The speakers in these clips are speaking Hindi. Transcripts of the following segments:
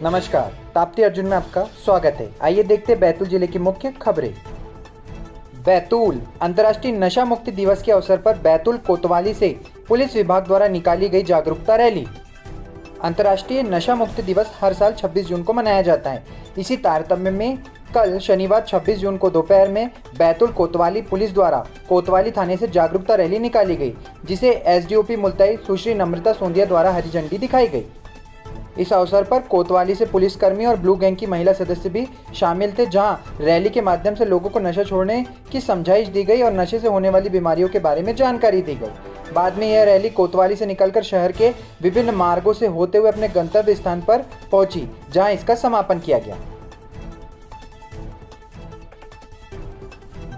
नमस्कार, ताप्ती अर्जुन में आपका स्वागत है। आइए देखते हैं बैतूल जिले की मुख्य खबरें। बैतूल अंतर्राष्ट्रीय नशा मुक्ति दिवस के अवसर पर बैतूल कोतवाली से पुलिस विभाग द्वारा निकाली गई जागरूकता रैली। अंतर्राष्ट्रीय नशा मुक्ति दिवस हर साल 26 जून को मनाया जाता है। इसी तारतम्य में कल शनिवार 26 जून को दोपहर में बैतूल कोतवाली पुलिस द्वारा कोतवाली थाने से जागरूकता रैली निकाली गई, जिसे एसडीओपी मुल्ताई सुश्री नम्रता सोंदिया द्वारा हरी झंडी दिखाई गई। इस अवसर पर कोतवाली से पुलिसकर्मी और ब्लू गैंग की महिला सदस्य भी शामिल थे, जहां रैली के माध्यम से लोगों को नशा छोड़ने की समझाइश दी गई और नशे से होने वाली बीमारियों के बारे में जानकारी दी गई। बाद में यह रैली कोतवाली से निकलकर शहर के विभिन्न मार्गों से होते हुए अपने गंतव्य स्थान पर पहुंची, जहां इसका समापन किया गया।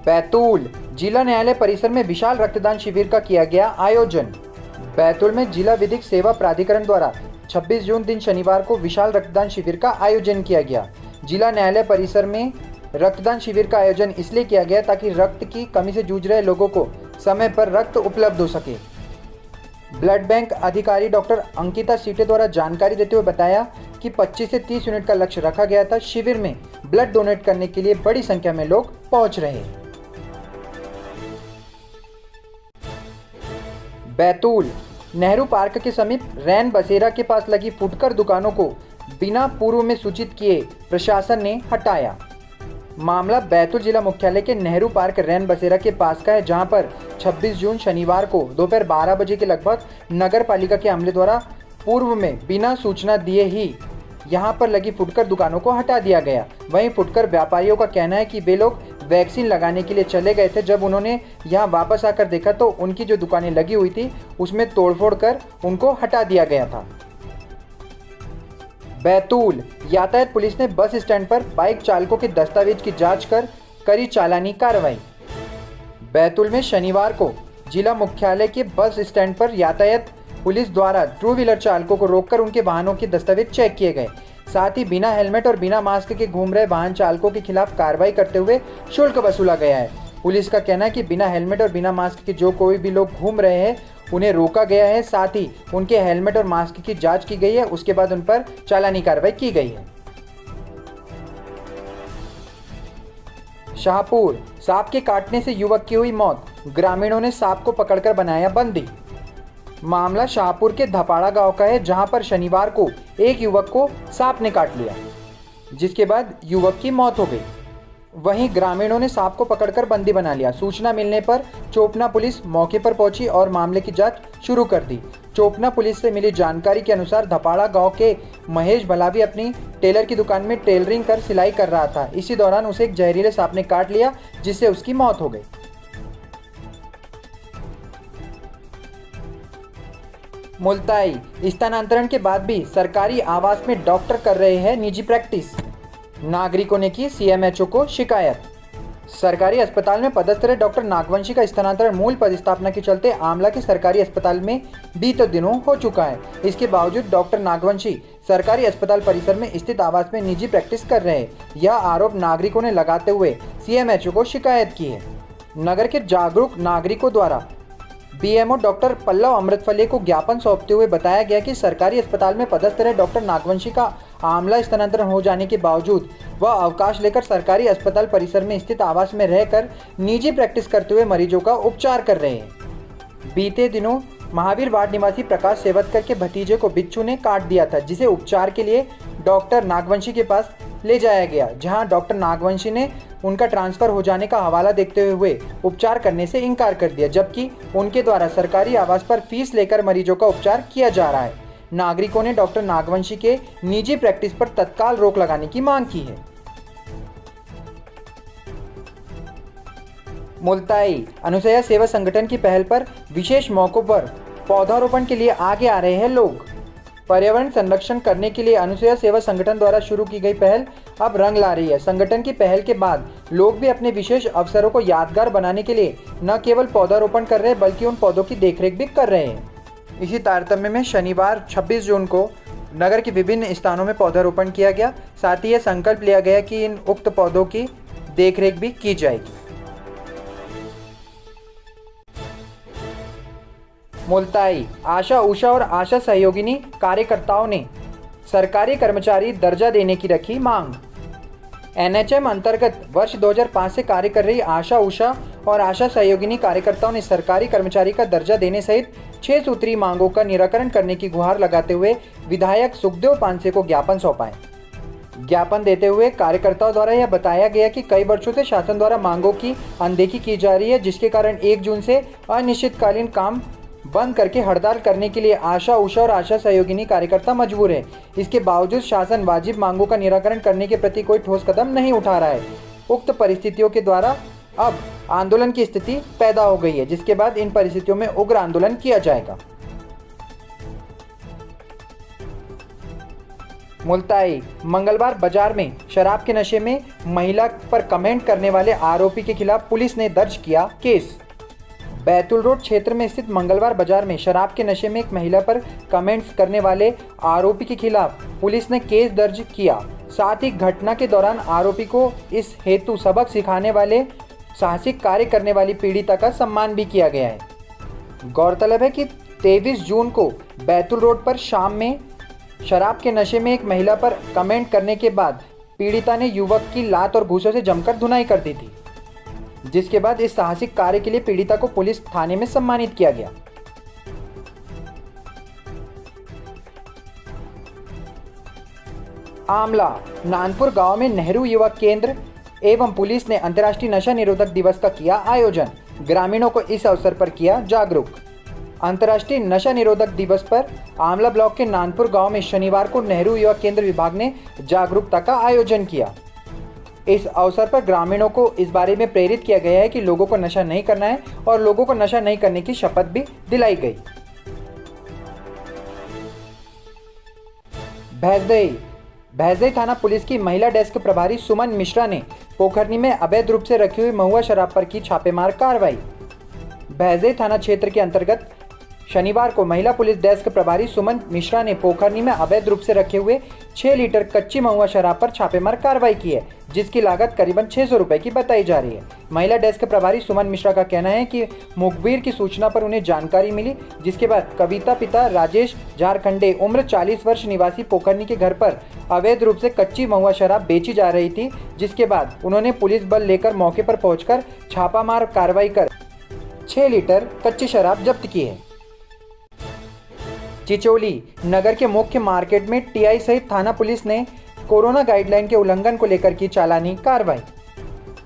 बैतूल जिला न्यायालय परिसर में विशाल रक्तदान शिविर का किया गया आयोजन। बैतूल में जिला विधिक सेवा प्राधिकरण द्वारा 26 जून दिन शनिवार को विशाल रक्तदान शिविर का आयोजन किया गया। जिला न्यायालय परिसर में रक्तदान शिविर का आयोजन इसलिए किया गया ताकि रक्त की कमी से जूझ रहे लोगों को समय पर रक्त उपलब्ध हो सके। ब्लड बैंक अधिकारी डॉक्टर अंकिता सीटे द्वारा जानकारी देते हुए बताया कि 25 से 30 यूनिट का लक्ष्य रखा गया था। शिविर में ब्लड डोनेट करने के लिए बड़ी संख्या में लोग पहुंच रहे। बैतूल नेहरू पार्क के समीप रैन बसेरा के पास लगी फुटकर दुकानों को बिना पूर्व में सूचित किए प्रशासन ने हटाया। मामला बैतूल जिला मुख्यालय के नेहरू पार्क रैन बसेरा के पास का है, जहां पर 26 जून शनिवार को दोपहर 12 बजे के लगभग नगर पालिका के अमले द्वारा पूर्व में बिना सूचना दिए ही यहां पर लगी फुटकर दुकानों को हटा दिया गया। वहीं फुटकर व्यापारियों का कहना है कि वे लोग वैक्सीन लगाने के लिए चले गए थे। जब उन्होंने यहां वापस आकर देखा तो उनकी जो दुकानें लगी हुई थी उसमें तोड़फोड़ कर उनको हटा दिया गया था। बैतूल यातायात पुलिस ने बस स्टैंड पर बाइक चालकों के दस्तावेज की जांच कर करी चालानी कार्रवाई। बैतूल में शनिवार को जिला मुख्यालय के बस स्टैंड पर यातायात पुलिस द्वारा टू व्हीलर चालकों को रोककर उनके वाहनों के दस्तावेज चेक किए गए। साथ ही बिना हेलमेट और बिना मास्क के घूम रहे वाहन चालकों के खिलाफ कार्रवाई करते हुए शुल्क वसूला गया है। पुलिस का कहना है कि बिना हेलमेट और बिना मास्क के जो कोई भी लोग घूम रहे हैं उन्हें रोका गया है। साथ ही उनके हेलमेट और मास्क की जांच की गई है, उसके बाद उन पर चालानी कार्रवाई की गई है। शाहपुर सांप के काटने से युवक की हुई मौत, ग्रामीणों ने सांप को पकड़कर बनाया बंदी। मामला शाहपुर के धपाड़ा गांव का है, जहां पर शनिवार को एक युवक को सांप ने काट लिया, जिसके बाद युवक की मौत हो गई। वहीं ग्रामीणों ने सांप को पकड़कर बंदी बना लिया। सूचना मिलने पर चोपना पुलिस मौके पर पहुंची और मामले की जांच शुरू कर दी। चोपना पुलिस से मिली जानकारी के अनुसार धपाड़ा गांव के महेश भलावी अपनी टेलर की दुकान में टेलरिंग कर सिलाई कर रहा था। इसी दौरान उसे एक जहरीले सांप ने काट लिया, जिससे उसकी मौत हो गई। मुल्ताई स्थानांतरण के बाद भी सरकारी आवास में डॉक्टर कर रहे हैं निजी प्रैक्टिस। नागरिकों ने की सीएमएचओ को शिकायत। सरकारी अस्पताल में पदस्थ रहे डॉक्टर नागवंशी का स्थानांतरण मूल पदस्थापना के चलते आमला के सरकारी अस्पताल में बीते दिनों हो चुका है। इसके बावजूद डॉक्टर नागवंशी सरकारी अस्पताल परिसर में स्थित आवास में निजी प्रैक्टिस कर रहे हैं। यह आरोप नागरिकों ने लगाते हुए सीएमएचओ को शिकायत की है। नगर के जागरूक नागरिकों द्वारा बीएमओ डॉक्टर पल्लव अमृतफले को ज्ञापन सौंपते हुए बताया गया कि सरकारी अस्पताल में पदस्थ रहे डॉक्टर नागवंशी का आमला स्थानांतरण हो जाने के बावजूद वह अवकाश लेकर सरकारी अस्पताल परिसर में स्थित आवास में रहकर निजी प्रैक्टिस करते हुए मरीजों का उपचार कर रहे हैं। बीते दिनों महावीर वार्ड निवासी प्रकाश सेवतकर के भतीजे को बिच्छू ने काट दिया था, जिसे उपचार के लिए डॉक्टर नागवंशी के पास ले जाया गया, जहां डॉक्टर नागवंशी ने उनका ट्रांसफर हो जाने का हवाला देखते हुए उपचार करने से इनकार कर दिया, जबकि उनके द्वारा सरकारी आवास पर फीस लेकर मरीजों का उपचार किया जा रहा है। नागरिकों ने डॉक्टर नागवंशी के निजी प्रैक्टिस पर तत्काल रोक लगाने की मांग की है। मुल्ताई अनुसया सेवा संगठन की पहल पर विशेष मौकों पर पौधारोपण के लिए आगे आ रहे हैं लोग। पर्यावरण संरक्षण करने के लिए अनुसया सेवा संगठन द्वारा शुरू की गई पहल अब रंग ला रही है। संगठन की पहल के बाद लोग भी अपने विशेष अवसरों को यादगार बनाने के लिए न केवल पौधारोपण कर रहे हैं बल्कि उन पौधों की देखरेख भी कर रहे हैं। इसी तारतम्य में शनिवार 26 जून को नगर के विभिन्न स्थानों में पौधारोपण किया गया। साथ ही यह संकल्प लिया गया कि इन उक्त पौधों की देखरेख भी की जाएगी। मुल्ताई आशा उषा और आशा सहयोगिनी कार्यकर्ताओं ने सरकारी कर्मचारी दर्जा देने की रखी मांग। एनएचएम अंतर्गत वर्ष 2005 से कार्य कर रही आशा उषा और आशा सहयोगिनी कार्यकर्ताओं ने सरकारी कर्मचारी का दर्जा देने सहित 6 सूत्री मांगों का निराकरण करने की गुहार लगाते हुए विधायक सुखदेव पांसे को ज्ञापन सौंपा है। ज्ञापन देते हुए कार्यकर्ताओं द्वारा यह बताया गया कि कई वर्षों से शासन द्वारा मांगों की अनदेखी की जा रही है, जिसके कारण 1 जून से अनिश्चितकालीन काम बंद करके हड़ताल करने के लिए आशा उषा और आशा सहयोगिनी कार्यकर्ता मजबूर है। इसके बावजूद शासन वाजिब मांगों का निराकरण करने के प्रति कोई ठोस कदम नहीं उठा रहा है। उक्त परिस्थितियों के द्वारा अब आंदोलन की स्थिति पैदा हो गई है, जिसके बाद इन परिस्थितियों में उग्र आंदोलन किया जाएगा। मुल्ताई मंगलवार बाजार में शराब के नशे में महिला पर कमेंट करने वाले आरोपी के खिलाफ पुलिस ने दर्ज किया केस। बैतूल रोड क्षेत्र में स्थित मंगलवार बाजार में शराब के नशे में एक महिला पर कमेंट्स करने वाले आरोपी के खिलाफ पुलिस ने केस दर्ज किया। साथ ही घटना के दौरान आरोपी को इस हेतु सबक सिखाने वाले साहसिक कार्य करने वाली पीड़िता का सम्मान भी किया गया है। गौरतलब है कि 23 जून को बैतूल रोड पर शाम में शराब के नशे में एक महिला पर कमेंट करने के बाद पीड़िता ने युवक की लात और घूंसों से जमकर धुनाई कर दी थी, जिसके बाद इस साहसिक कार्य के लिए पीड़िता को पुलिस थाने में सम्मानित किया गया। आमला नानपुर गांव में नेहरू युवा केंद्र एवं पुलिस ने अंतर्राष्ट्रीय नशा निरोधक दिवस का किया आयोजन। ग्रामीणों को इस अवसर पर किया जागरूक। अंतर्राष्ट्रीय नशा निरोधक दिवस पर आमला ब्लॉक के नानपुर गांव में शनिवार को नेहरू युवा केंद्र विभाग ने जागरूकता का आयोजन किया। इस अवसर पर ग्रामीणों को इस बारे में प्रेरित किया गया है कि लोगों को नशा नहीं करना है और लोगों को नशा नहीं करने की शपथ भी दिलाई गई। भैंसदेही थाना पुलिस की महिला डेस्क प्रभारी सुमन मिश्रा ने पोखरनी में अवैध रूप से रखी हुई महुआ शराब पर की छापेमार कार्रवाई। भैंसदेही थाना क्षेत्र के अंतर्गत शनिवार को महिला पुलिस डेस्क प्रभारी सुमन मिश्रा ने पोखरनी में अवैध रूप से रखे हुए 6 लीटर कच्ची महुआ शराब पर छापेमार कार्रवाई की है, जिसकी लागत करीबन 600 रुपए की बताई जा रही है। महिला डेस्क प्रभारी सुमन मिश्रा का कहना है कि मुखबिर की सूचना पर उन्हें जानकारी मिली, जिसके बाद कविता पिता राजेश झारखंडे उम्र 40 वर्ष निवासी पोखरनी के घर पर अवैध रूप से कच्ची महुआ शराब बेची जा रही थी, जिसके बाद उन्होंने पुलिस बल लेकर मौके पर पहुंचकर छापामार कार्रवाई कर 6 लीटर कच्ची शराब जब्त की है। चिचोली नगर के मुख्य मार्केट में टीआई सहित थाना पुलिस ने कोरोना गाइडलाइन के उल्लंघन को लेकर की चालानी कार्रवाई।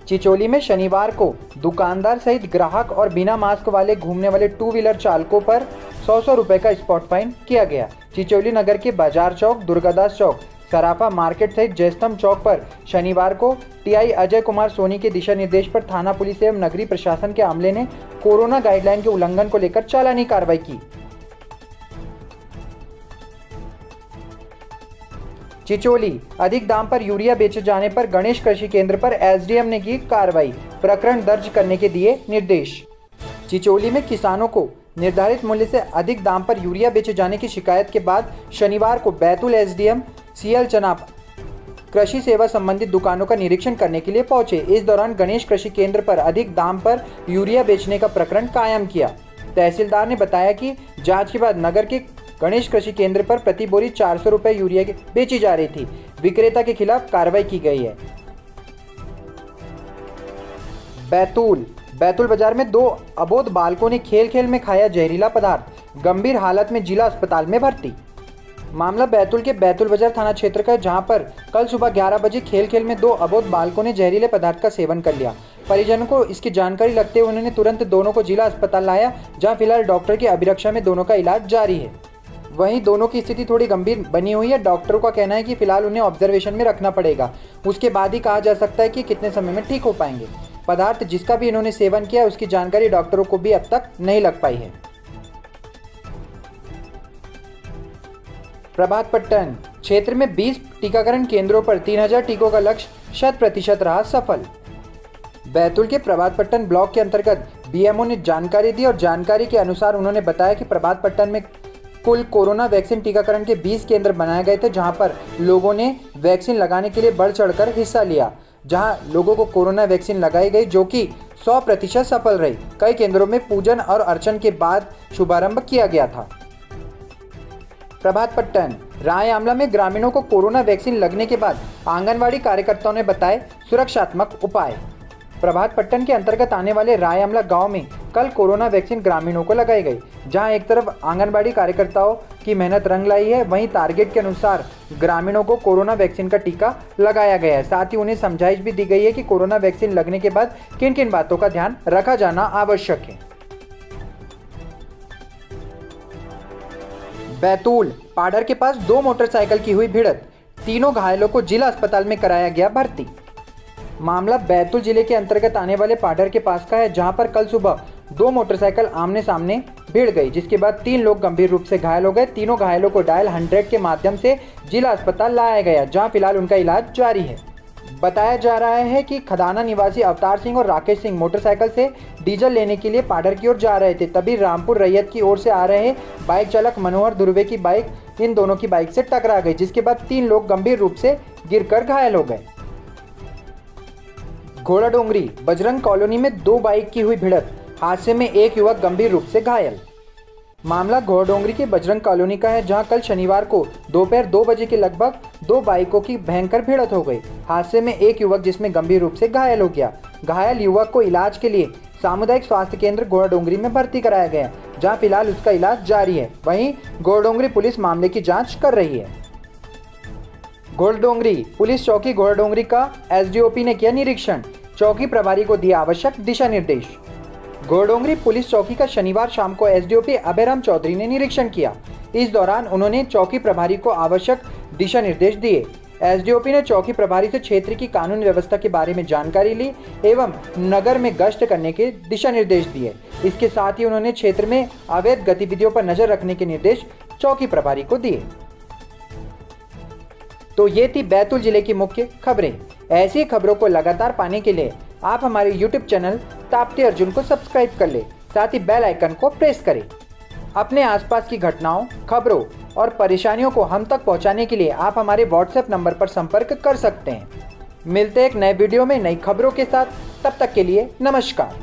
चिचोली में शनिवार को दुकानदार सहित ग्राहक और बिना मास्क वाले घूमने वाले 2 व्हीलर चालकों पर 100 रुपए का स्पॉट फाइन किया गया। चिचोली नगर के बाजार चौक, दुर्गादास चौक, सराफा मार्केट सहित जयस्तंभ चौक पर शनिवार को टीआई अजय कुमार सोनी के दिशा निर्देश पर थाना पुलिस एवं नगरीय प्रशासन के अमले ने कोरोना गाइडलाइन के उल्लंघन को लेकर चालानी कार्रवाई की। चिचोली अधिक दाम पर यूरिया बेचे जाने पर गणेश कृषि केंद्र पर एसडीएम ने की कार्रवाई, प्रकरण दर्ज करने के दिए निर्देश। चिचोली में किसानों को निर्धारित मूल्य से अधिक दाम पर यूरिया बेचे जाने की शिकायत के बाद शनिवार को बैतूल एसडीएम सीएल चनाप कृषि सेवा संबंधित दुकानों का निरीक्षण करने के लिए पहुंचे। इस दौरान गणेश कृषि केंद्र पर अधिक दाम पर यूरिया बेचने का प्रकरण कायम किया। तहसीलदार ने बताया कि जांच के बाद नगर के गणेश कृषि केंद्र पर प्रति बोरी 400 रुपए यूरिया बेची जा रही थी। विक्रेता के खिलाफ कार्रवाई की गई है। बैतूल बाजार में 2 अबोध बालकों ने खेल में खाया जहरीला पदार्थ, गंभीर हालत में जिला अस्पताल में भर्ती। मामला बैतूल के बैतूल बाजार थाना क्षेत्र का, जहां पर कल सुबह 11 बजे खेल में 2 अबोध बालकों ने जहरीले पदार्थ का सेवन कर लिया। परिजनों को इसकी जानकारी लगते हुए उन्होंने तुरंत दोनों को जिला अस्पताल लाया, जहां फिलहाल डॉक्टर की अभिरक्षा में दोनों का इलाज जारी है। वहीं दोनों की स्थिति थोड़ी गंभीर बनी हुई है। डॉक्टरों का कहना है कि फिलहाल उन्हें ऑब्जर्वेशन में रखना पड़ेगा, उसके बाद ही कहा जा सकता है कि कितने समय में ठीक हो पाएंगे। पदार्थ जिसका भी इन्होंने सेवन किया उसकी जानकारी डॉक्टरों को भी अब तक नहीं लग पाई है। प्रभातपट्टन क्षेत्र में 20 टीकाकरण केंद्रों पर 3000 टीकों का लक्ष्य 100% रहा सफल। बैतूल के प्रभातपट्टन ब्लॉक के अंतर्गत बीएमओ ने जानकारी दी और जानकारी के अनुसार उन्होंने बताया कि प्रभातपट्टन में कुल कोरोना वैक्सीन टीकाकरण के 20 केंद्र बनाए गए थे, जहां पर लोगों ने वैक्सीन लगाने के लिए बढ़ चढ़कर हिस्सा लिया। जहां लोगों को कोरोना वैक्सीन लगाई गई, जो कि 100% सफल रही। कई केंद्रों में पूजन और अर्चन के बाद शुभारंभ किया गया था। प्रभात पट्टन, राय आमला में ग्रामीणों को कोरोना वैक्सीन लगने के बाद आंगनवाड़ी कार्यकर्ताओं ने बताए सुरक्षात्मक उपाय। प्रभात पट्टन के अंतर्गत आने वाले राय आमला गांव में कल कोरोना वैक्सीन ग्रामीणों को लगाई गई। जहां एक तरफ आंगनबाड़ी कार्यकर्ताओं की मेहनत रंग लाई है, वहीं टारगेट के अनुसार ग्रामीणों को कोरोना वैक्सीन का टीका लगाया गया है। साथ ही उन्हें समझाइश भी दी गई है कि कोरोना वैक्सीन लगने के बाद किन किन बातों का ध्यान रखा जाना आवश्यक है। बैतूल, पाडर के पास 2 मोटरसाइकिल की हुई भिड़ंत, तीनों घायलों को जिला अस्पताल में कराया गया भर्ती। मामला बैतूल जिले के अंतर्गत आने वाले पाडर के पास का है, जहां पर कल सुबह 2 मोटरसाइकिल आमने सामने भिड़ गई, जिसके बाद 3 लोग गंभीर रूप से घायल हो गए। तीनों घायलों को डायल 100 के माध्यम से जिला अस्पताल लाया गया, जहां फिलहाल उनका इलाज जारी है। बताया जा रहा है कि खदाना निवासी अवतार सिंह और राकेश सिंह मोटरसाइकिल से डीजल लेने के लिए पाडर की ओर जा रहे थे। तभी रामपुर रैयत की ओर से आ रहे बाइक चालक मनोहर दुर्वे की बाइक इन दोनों की बाइक से टकरा गई, जिसके बाद 3 लोग गंभीर रूप से गिरकर घायल हो गए। घोड़ाडोंगरी, बजरंग कॉलोनी में 2 बाइक की हुई भिड़ंत, हादसे में एक युवक गंभीर रूप से घायल। मामला घोड़ाडोंगरी के बजरंग कॉलोनी का है, जहां कल शनिवार को दोपहर 2 बजे के लगभग 2 बाइकों की भयंकर भिड़ंत हो गई। हादसे में एक युवक जिसमें गंभीर रूप से घायल हो गया। घायल युवक को इलाज के लिए सामुदायिक स्वास्थ्य केंद्र घोड़ाडोंगरी में भर्ती कराया गया, जहां फिलहाल उसका इलाज जारी है। वहीं घोड़ाडोंगरी पुलिस मामले की जाँच कर रही है। घोड़ाडोंगरी पुलिस चौकी घोड़ाडोंगरी का एसडीओपी ने किया निरीक्षण, चौकी प्रभारी को दिया आवश्यक दिशा निर्देश। घोड़ाडोंगरी पुलिस चौकी का शनिवार शाम को एसडीओपी अभयराम चौधरी ने निरीक्षण किया। इस दौरान उन्होंने चौकी प्रभारी को आवश्यक दिशा निर्देश दिए। एसडीओपी ने चौकी प्रभारी से क्षेत्र की कानून व्यवस्था के बारे में जानकारी ली एवं नगर में गश्त करने के दिशा निर्देश दिए। इसके साथ ही उन्होंने क्षेत्र में अवैध गतिविधियों पर नजर रखने के निर्देश चौकी प्रभारी को दिए। तो ये थी बैतूल जिले की मुख्य खबरें। ऐसी खबरों को लगातार पाने के लिए आप हमारे YouTube चैनल ताप्ती अर्जुन को सब्सक्राइब कर ले, साथ ही बेल आइकन को प्रेस करें। अपने आसपास की घटनाओं, खबरों और परेशानियों को हम तक पहुंचाने के लिए आप हमारे WhatsApp नंबर पर संपर्क कर सकते हैं। मिलते हैं एक नए वीडियो में नई खबरों के साथ, तब तक के लिए नमस्कार।